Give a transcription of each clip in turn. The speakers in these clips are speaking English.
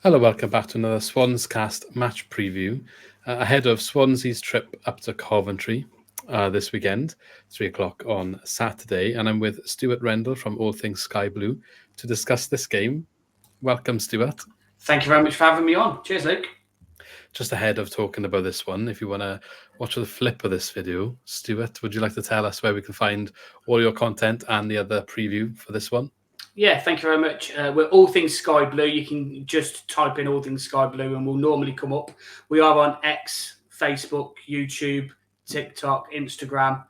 Hello, welcome back to another SwansCast match preview ahead of Swansea's trip up to Coventry this weekend, 3 o'clock on Saturday. And I'm with Stuart Rendell from All Things Sky Blue to discuss this game. Welcome, Stuart. Thank you very much for having me on. Cheers, Luke. Just ahead of talking about this one, if you want to watch the flip of this video, Stuart, would you like to tell us where we can find all your content and the other preview for this one? Yeah, thank you very much. We're All Things Sky Blue. You can just type in All Things Sky Blue and we'll normally come up. We are on X, Facebook, YouTube, TikTok, Instagram.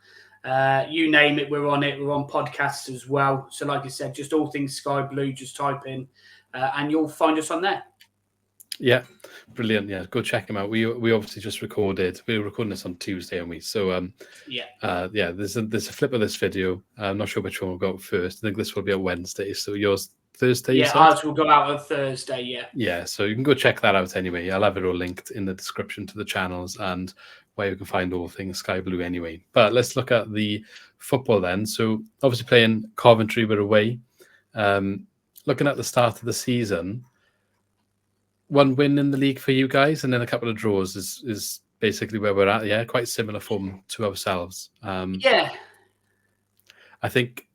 You name it, we're on it. We're on podcasts as well. So like I said, just All Things Sky Blue, just type in and you'll find us on there. Yeah, brilliant. Yeah, go check them out. We obviously just recorded. We were recording this on Tuesday, aren't we? So there's a flip of this video. I'm not sure which one will go out first. I think this will be on Wednesday. So yours Thursday. Yeah, ours will go out on Thursday. Yeah. Yeah, so you can go check that out anyway. I'll have it all linked in the description to the channels and where you can find all things Sky Blue anyway. But let's look at the football then. So obviously playing Coventry, we're away. Looking at the start of the season. One win in the league for you guys, and then a couple of draws is basically where we're at. Yeah, quite similar form to ourselves. Yeah. I think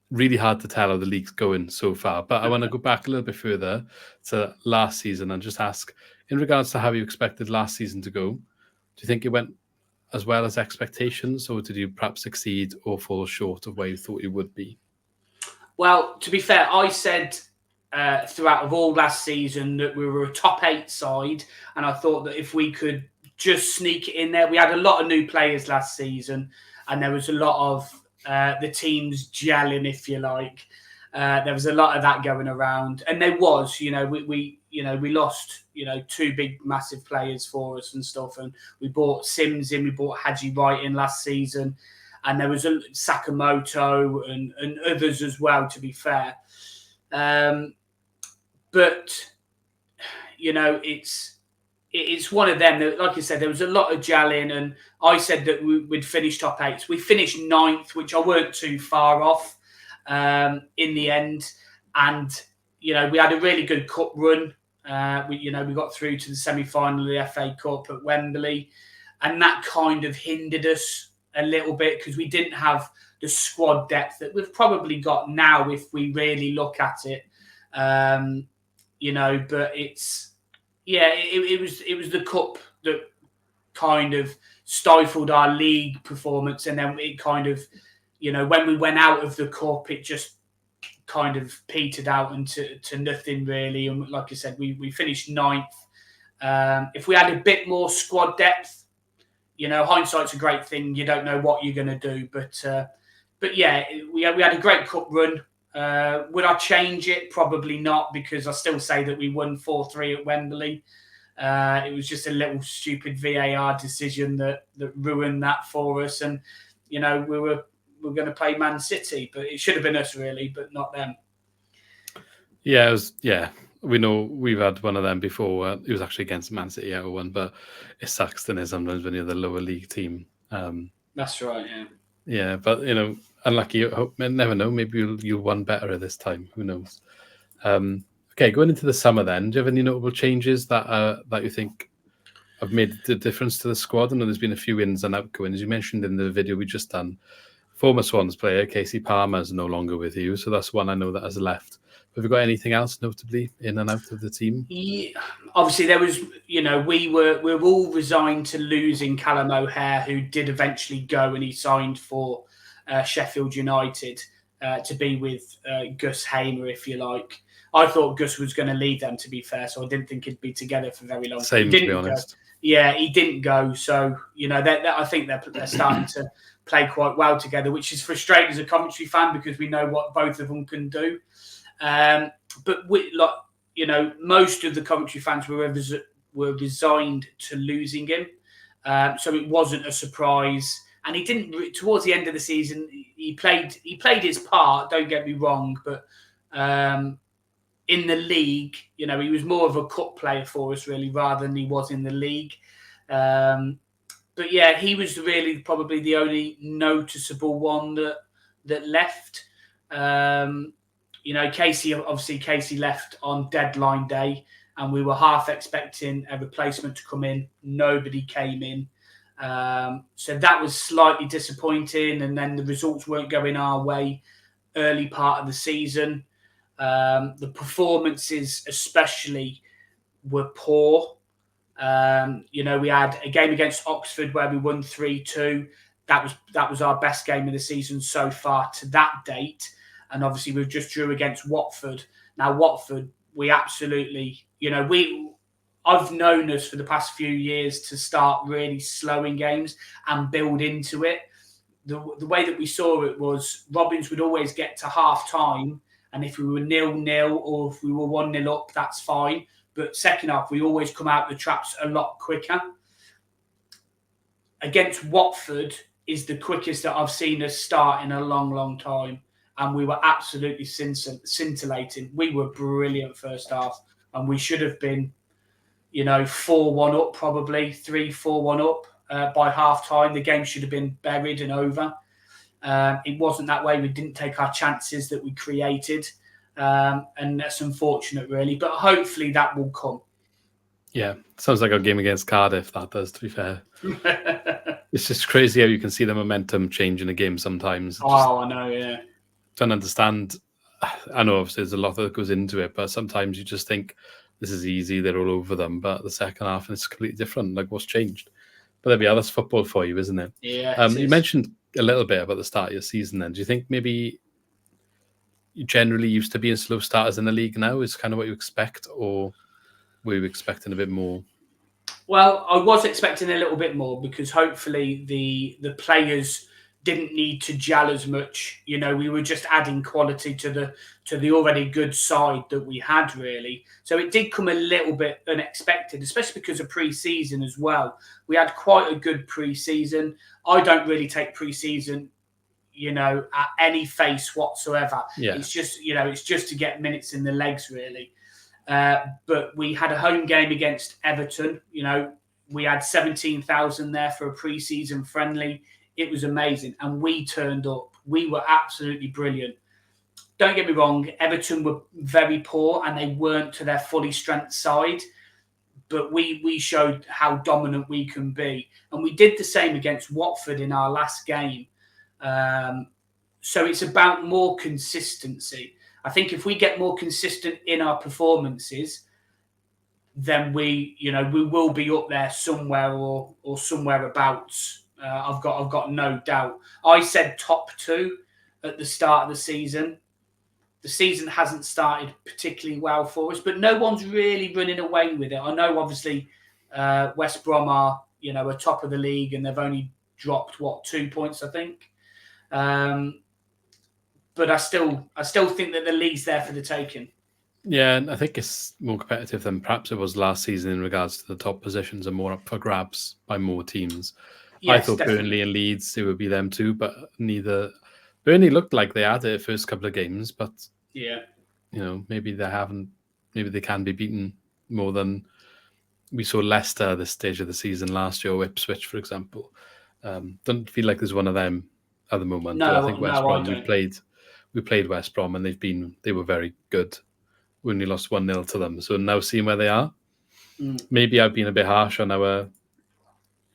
really hard to tell how the league's going so far, but I want to go back a little bit further to last season and just ask, in regards to how you expected last season to go, do you think it went as well as expectations, or did you perhaps exceed or fall short of where you thought you would be? Well, to be fair, I said throughout of all last season that we were a top 8 side, and I thought that if we could just sneak it in there, we had a lot of new players last season, and there was a lot of the teams gelling, if you like. There was a lot of that going around, and there was, we lost, 2 big, massive players for us and stuff, and we bought Sims in, we bought Haji Wright in last season, and there was a Sakamoto and others as well, to be fair. But it's one of them that, like I said, there was a lot of gelling, and I said that we'd finish top 8. We finished 9th, which I weren't too far off in the end. And we had a really good cup run. We got through to the semi-final of the FA Cup at Wembley, and that kind of hindered us a little bit because we didn't have the squad depth that we've probably got now if we really look at it. But it was the cup that kind of stifled our league performance, and then it kind of, when we went out of the cup, it just kind of petered out into nothing really. And like I said, we finished 9th. If we had a bit more squad depth, hindsight's a great thing. You don't know what you're going to do, but yeah, we had a great cup run. Would I change it? Probably not, because I still say that we won 4-3 at Wembley. It was just a little stupid VAR decision that ruined that for us. And, we were going to play Man City, but it should have been us really, but not them. Yeah, we know we've had one of them before. It was actually against Man City out of one, but it sucks, doesn't it, sometimes when you're the lower league team. That's right, yeah. Yeah, but, unlucky. Never know. Maybe you'll won better at this time. Who knows? Okay, going into the summer then, do you have any notable changes that you think have made the difference to the squad? I know there's been a few ins and outgoings. As you mentioned in the video we just done, former Swans player Casey Palmer is no longer with you, so that's one I know that has left. Have you got anything else notably in and out of the team? Yeah, obviously there was, we were all resigned to losing Callum O'Hare, who did eventually go, and he signed for Sheffield United to be with Gus Hamer, if you like. I thought Gus was going to leave them, to be fair, so I didn't think he'd be together for very long. Same, to be honest. Yeah, he didn't go, so I think they're starting to play quite well together, which is frustrating as a Coventry fan because we know what both of them can do. But most of the Coventry fans were resigned to losing him, so it wasn't a surprise. And he didn't. Towards the end of the season, he played his part. Don't get me wrong, but in the league, he was more of a cup player for us really, rather than he was in the league. But yeah, he was really probably the only noticeable one that left. Casey left on deadline day, and we were half expecting a replacement to come in. Nobody came in. So that was slightly disappointing, and then the results weren't going our way early part of the season. The performances especially were poor. We had a game against Oxford where we won 3-2. That was our best game of the season so far to that date. And obviously we've just drew against Watford. Now Watford, we absolutely, I've known us for the past few years to start really slowing games and build into it. The way that we saw it was Robins would always get to half time, and if we were 0-0 or if we were 1-0 up, that's fine. But second half, we always come out the traps a lot quicker. Against Watford is the quickest that I've seen us start in a long, long time. And we were absolutely scintillating. We were brilliant first half. And we should have been, 4-1 up, probably 3-4-1 up by half time. The game should have been buried and over. It wasn't that way. We didn't take our chances that we created. And that's unfortunate, really. But hopefully that will come. Yeah, sounds like our game against Cardiff, that does, to be fair. It's just crazy how you can see the momentum change in a game sometimes. I know, yeah. Don't understand. I know obviously there's a lot that goes into it, but sometimes you just think this is easy, they're all over them. But the second half, it's completely different. Like, what's changed? But there we are. That's football for you, isn't it? Yeah. You mentioned a little bit about the start of your season then. Do you think maybe you generally used to being slow starters in the league now is kind of what you expect, or were you expecting a bit more? Well, I was expecting a little bit more because hopefully the players didn't need to gel as much. We were just adding quality to the already good side that we had, really. So it did come a little bit unexpected, especially because of pre-season as well. We had quite a good pre-season. I don't really take pre-season, at any face whatsoever. Yeah. It's just to get minutes in the legs, really. But we had a home game against Everton. We had 17,000 there for a pre-season friendly. It was amazing. And we turned up. We were absolutely brilliant. Don't get me wrong, Everton were very poor and they weren't to their fully strength side. But we showed how dominant we can be. And we did the same against Watford in our last game. So it's about more consistency. I think if we get more consistent in our performances, then we will be up there somewhere or somewhere abouts. I've got no doubt. I said top 2 at the start of the season. The season hasn't started particularly well for us, but no one's really running away with it. I know, obviously, West Brom are top of the league, and they've only dropped 2 points, I think. But I still think that the league's there for the taking. Yeah, and I think it's more competitive than perhaps it was last season in regards to the top positions and more up for grabs by more teams. Yes, I thought definitely. Burnley and Leeds, it would be them too, but neither. Burnley looked like they had it the first couple of games, but yeah, maybe they haven't. Maybe they can be beaten more than we saw Leicester this stage of the season last year, or Ipswich, for example. Don't feel like there's one of them at the moment. No, but I think West Brom, I don't. we played West Brom, and they were very good. We only lost 1-0 to them. So now seeing where they are, maybe I've been a bit harsh on our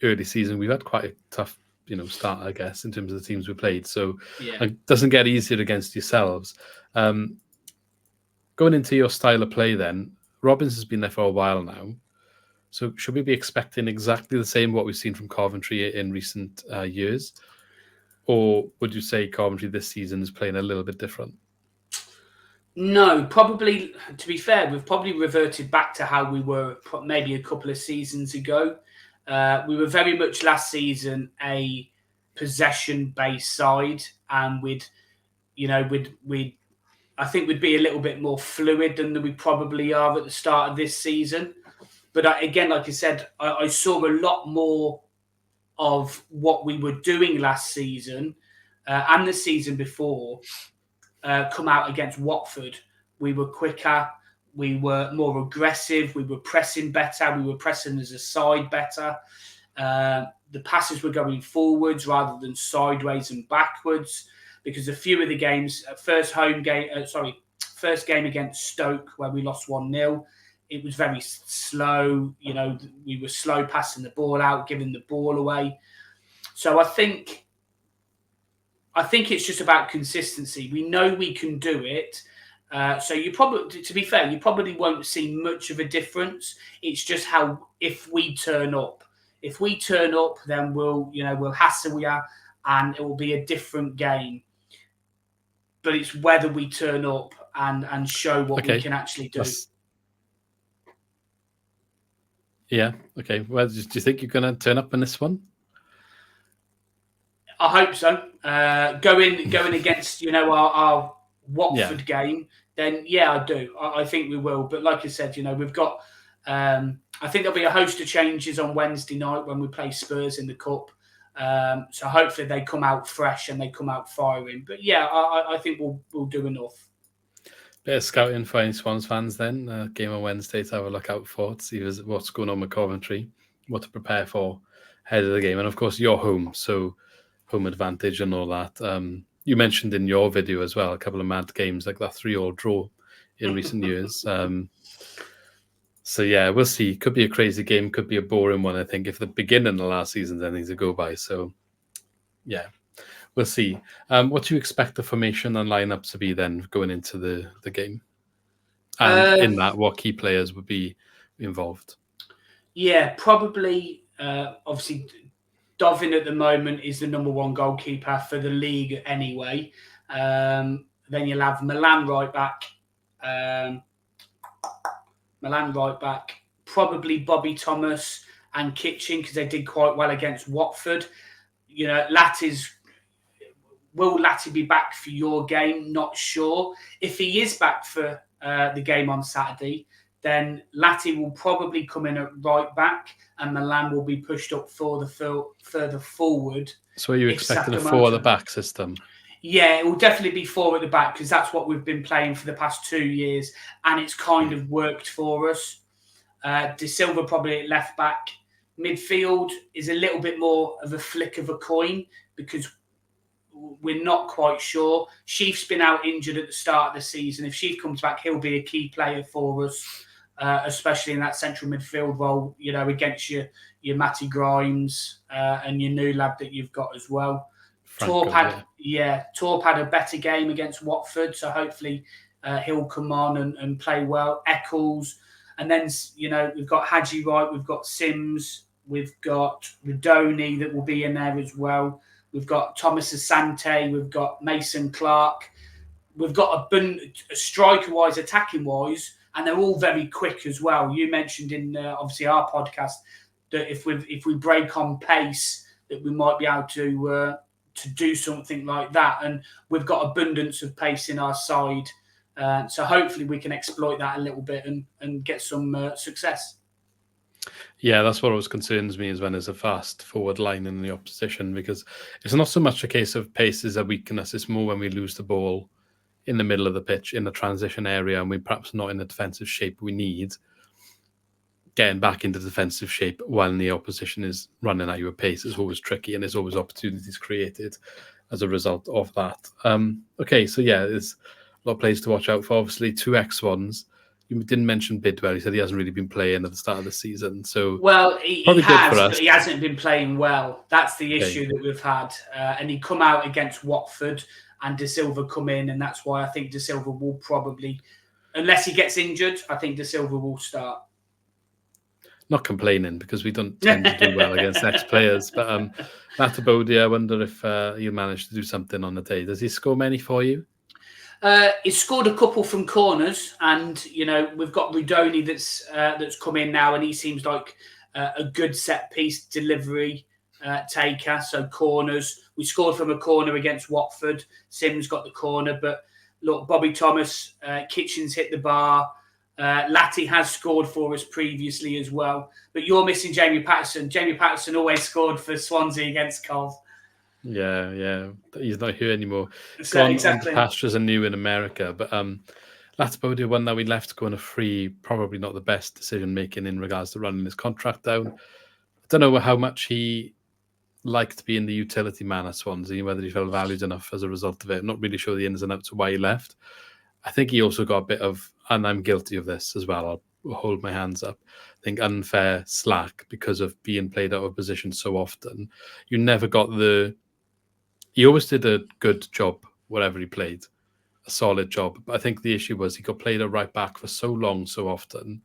early season. We've had quite a tough, start, I guess, in terms of the teams we played. So it doesn't get easier against yourselves. Going into your style of play then, Robins has been there for a while now. So should we be expecting exactly the same what we've seen from Coventry in recent years? Or would you say Coventry this season is playing a little bit different? No, probably, to be fair, we've probably reverted back to how we were maybe a couple of seasons ago. We were very much last season a possession-based side, and I think we'd be a little bit more fluid than we probably are at the start of this season. But again, like I said, I saw a lot more of what we were doing last season and the season before come out against Watford. We were quicker, we were more aggressive, we were pressing better, we were pressing as a side better. The passes were going forwards rather than sideways and backwards, because a few of the games, first game against Stoke where we lost 1-0. It was very slow. We were slow passing the ball out, giving the ball away. So I think it's just about consistency. We know we can do it. So you probably, to be fair, you probably won't see much of a difference. It's just how if we turn up. If we turn up, then we'll hassle you, and it will be a different game. But it's whether we turn up and show what we can actually do. Yeah. Okay. Well, do you think you're going to turn up in this one? I hope so. Going against our Watford game, then yeah, I do. I think we will. But like I said, we've got. I think there'll be a host of changes on Wednesday night when we play Spurs in the cup. So hopefully they come out fresh and they come out firing. But yeah, I think we'll do enough. Bit of scouting for any Swans fans then. Game on Wednesday to have a look out for, to see what's going on with Coventry, what to prepare for ahead of the game. And of course, you're home, so home advantage and all that. You mentioned in your video as well a couple of mad games like that 3-3 draw in recent years. So yeah, we'll see. Could be a crazy game, could be a boring one, I think, if the beginning of last season's anything to go by. So yeah, we'll see. What do you expect the formation and lineup to be then going into the game? And in that, what key players would be involved? Yeah, probably, obviously, Dovin at the moment is the number one goalkeeper for the league anyway. Then you'll have Milan right back. Probably Bobby Thomas and Kitchen, because they did quite well against Watford. Will Latty be back for your game? Not sure. If he is back for the game on Saturday, then Latty will probably come in at right back and Milan will be pushed up further forward. So are you expecting a 4 at the back system? Yeah, it will definitely be 4 at the back because that's what we've been playing for the past 2 years and it's kind of worked for us. De Silva probably at left back. Midfield is a little bit more of a flick of a coin because we're not quite sure. Sheaf's been out injured at the start of the season. If Sheaf comes back, he'll be a key player for us, especially in that central midfield role, against your Matty Grimes and your new lad that you've got as well. Torp had a better game against Watford, so hopefully he'll come on and play well. Eccles, and then we've got Hadji Wright, we've got Sims, we've got Redoni that will be in there as well. We've got Thomas Asante, we've got Mason Clark, we've got a striker-wise, attacking-wise, and they're all very quick as well. You mentioned in obviously our podcast that if we break on pace, that we might be able to do something like that. And we've got abundance of pace in our side. So hopefully we can exploit that a little bit and get some success. Yeah, that's what always concerns me is when there's a fast forward line in the opposition, because it's not so much a case of pace is a weakness. It's more when we lose the ball in the middle of the pitch, in the transition area, and we're perhaps not in the defensive shape we need, getting back into defensive shape while the opposition is running at your pace is always tricky, and there's always opportunities created as a result of that. Okay, so yeah, there's a lot of players to watch out for. Obviously, 2 ex-Swans. You didn't mention Bidwell. He said he hasn't really been playing at the start of the season. So he has, but he hasn't been playing well. That's the issue that we've had. And he come out against Watford and De Silva come in, and that's why I think De Silva will probably, unless he gets injured, I think De Silva will start. Not complaining because we don't tend to do well against ex-players. But Latabodi, I wonder if you managed to do something on the day. Does he score many for you? He's scored a couple from corners, and we've got Redoni that's come in now, and he seems like a good set piece delivery taker. So corners, we scored from a corner against Watford. Sims got the corner, but look, Bobby Thomas, Kitchens hit the bar. Latty has scored for us previously as well, but you're missing Jamie Patterson. Jamie Patterson always scored for Swansea against Cov. Yeah. He's not here anymore. So, exactly. On pastures and new in America. But Latabodi, one that we left going a free, probably not the best decision making in regards to running his contract down. I don't know how much he liked being the utility man at Swansea, whether he felt valued enough as a result of it. I'm not really sure the ins and outs of why he left. I think he also got a bit of, and I'm guilty of this as well, I'll hold my hands up, I think unfair slack because of being played out of position so often. You never got he always did a good job wherever he played, a solid job. But I think the issue was he got played at right back for so long, so often,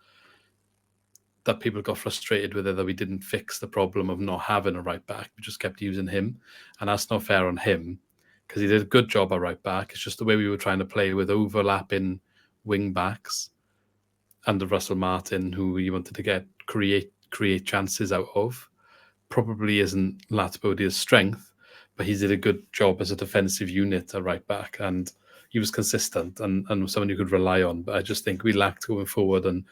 that people got frustrated with it, that we didn't fix the problem of not having a right back. We just kept using him. And that's not fair on him because he did a good job at right back. It's just the way we were trying to play with overlapping wing backs under Russell Martin, who we wanted to create chances out of. Probably isn't Latibodia's strength, but he did a good job as a defensive unit at right back. And he was consistent and someone you could rely on. But I just think we lacked going forward, and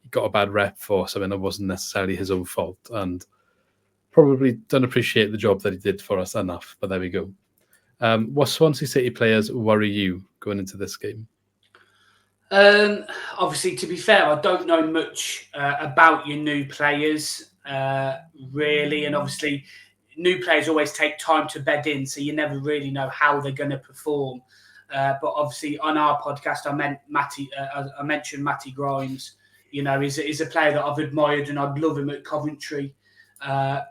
he got a bad rep for something that wasn't necessarily his own fault, and probably don't appreciate the job that he did for us enough. But there we go. What Swansea City players worry you going into this game? Obviously, to be fair, I don't know much about your new players, really. And obviously, new players always take time to bed in, so you never really know how they're going to perform. But obviously, on our podcast, I mentioned Matty Grimes. He's a player that I've admired, and I'd love him at Coventry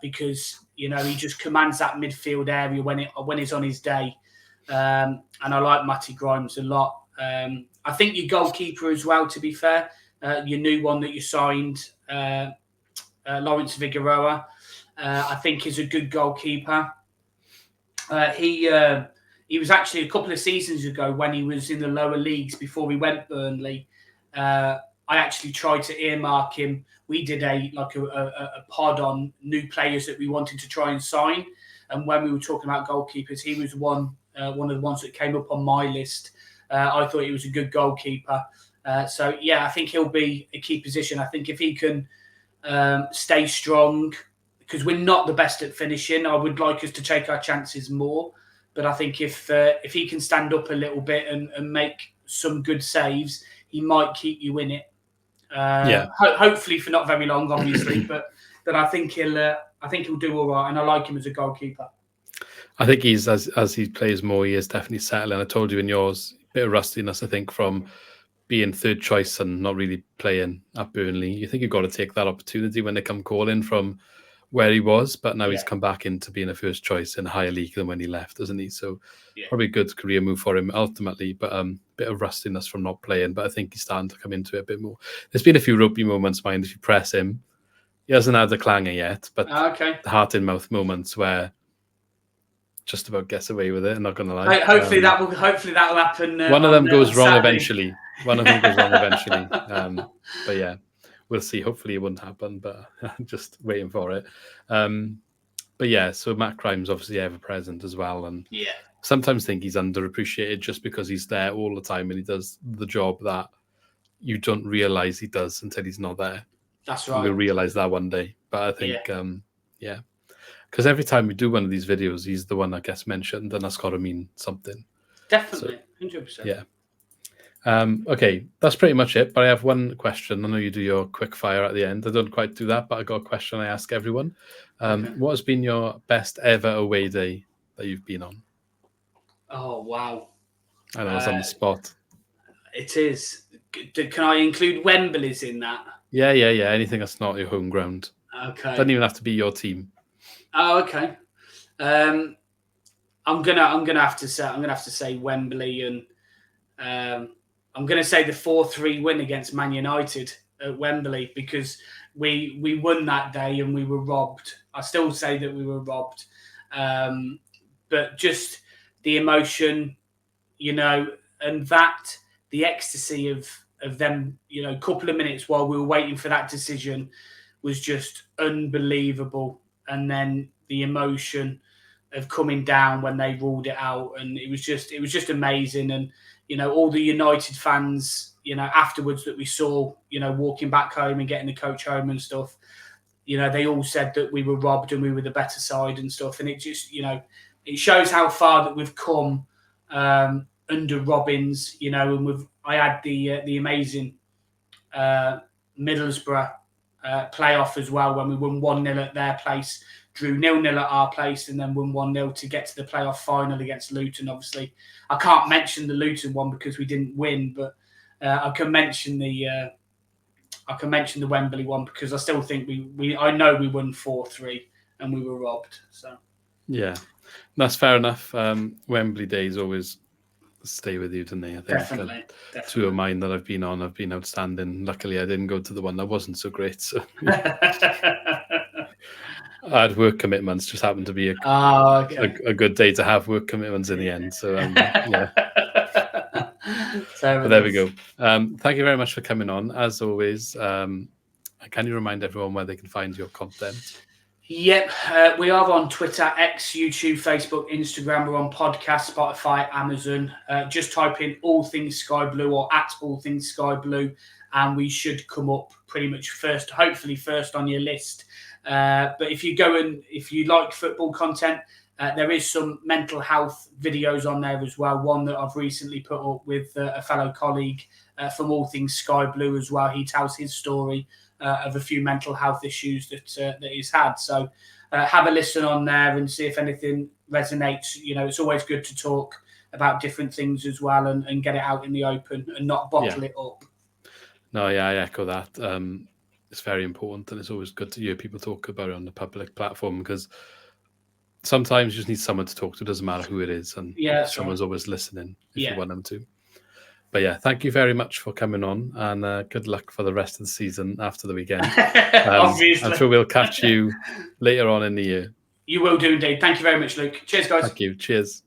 because he just commands that midfield area when he's on his day. And I like Matty Grimes a lot. I think your goalkeeper as well, to be fair, your new one that you signed, Lawrence Figueroa, I think is a good goalkeeper. He was actually a couple of seasons ago when he was in the lower leagues before we went Burnley. I actually tried to earmark him. We did a pod on new players that we wanted to try and sign, and when we were talking about goalkeepers, he was one of the ones that came up on my list. I thought he was a good goalkeeper. So I think he'll be a key position. I think if he can stay strong, because we're not the best at finishing, I would like us to take our chances more. But I think if he can stand up a little bit and make some good saves, he might keep you in it. Hopefully for not very long, obviously, but I think he'll do all right, and I like him as a goalkeeper. I think he's as he plays more, he is definitely settling. I told you in yours, a bit of rustiness, I think, from being third choice and not really playing at Burnley. You think you've got to take that opportunity when they come calling from where he was, but now he's come back into being a first choice in a higher league than when he left, doesn't he? So probably a good career move for him ultimately, but a bit of rustiness from not playing, but I think he's starting to come into it a bit more. There's been a few ropey moments, mind, if you press him. He hasn't had the clanger yet, but the heart in mouth moments where just about gets away with it. I'm not going to lie. Hopefully that will happen. One of them goes wrong eventually. But yeah, we'll see. Hopefully it wouldn't happen, but just waiting for it. But yeah, so Matt Grimes obviously ever present as well, and sometimes think he's underappreciated just because he's there all the time and he does the job that you don't realize he does until he's not there. That's right. We'll realize that one day. But I think because every time we do one of these videos, he's the one that gets mentioned, and that's got to mean something. Definitely, 100%. Yeah. Okay, that's pretty much it. But I have one question. I know you do your quick fire at the end. I don't quite do that, but I got a question I ask everyone. What has been your best ever away day that you've been on? Oh, wow. I know it's on the spot. It is. Can I include Wembley's in that? Yeah. Anything that's not your home ground. Okay. Doesn't even have to be your team. Oh, okay. I'm gonna have to say Wembley, and I'm gonna say the 4-3 win against Man United at Wembley, because we won that day and we were robbed. I still say that we were robbed, but just the emotion, and that the ecstasy of them, a couple of minutes while we were waiting for that decision was just unbelievable. And then the emotion of coming down when they ruled it out, and it was just amazing. And all the United fans, afterwards that we saw, walking back home and getting the coach home and stuff, they all said that we were robbed and we were the better side and stuff. And it just, it shows how far that we've come under Robbins, and I had the amazing Middlesbrough playoff as well, when we won 1-0 at their place drew 0-0 at our place and then won 1-0 to get to the playoff final against Luton. Obviously, I can't mention the Luton one because we didn't win, but I can mention the Wembley one because I still think I know we won 4-3 and we were robbed. So yeah, that's fair enough. Wembley days always stay with you, don't they? I think definitely. Two of mine that I've been on have been outstanding. Luckily, I didn't go to the one that wasn't so great. So I had work commitments. Just happened to be a good day to have work commitments in the end. So yeah. But there we go. Thank you very much for coming on. As always, can you remind everyone where they can find your content? Yep, we are on Twitter, X, YouTube, Facebook, Instagram. We're on podcast, Spotify, Amazon. Just type in All Things Sky Blue or at All Things Sky Blue, and we should come up pretty much first, hopefully first on your list. But if you like football content, there is some mental health videos on there as well. One that I've recently put up with a fellow colleague from All Things Sky Blue as well. He tells his story of a few mental health issues that he's had. So have a listen on there and see if anything resonates. You know, it's always good to talk about different things as well and get it out in the open and not bottle it up. No, yeah, I echo that. It's very important, and it's always good to hear people talk about it on the public platform because sometimes you just need someone to talk to. It doesn't matter who it is, and someone's always listening if you want them to. But yeah, thank you very much for coming on, and good luck for the rest of the season after the weekend. Obviously. I'm sure we'll catch you later on in the year. You will do indeed. Thank you very much, Luke. Cheers, guys. Thank you. Cheers.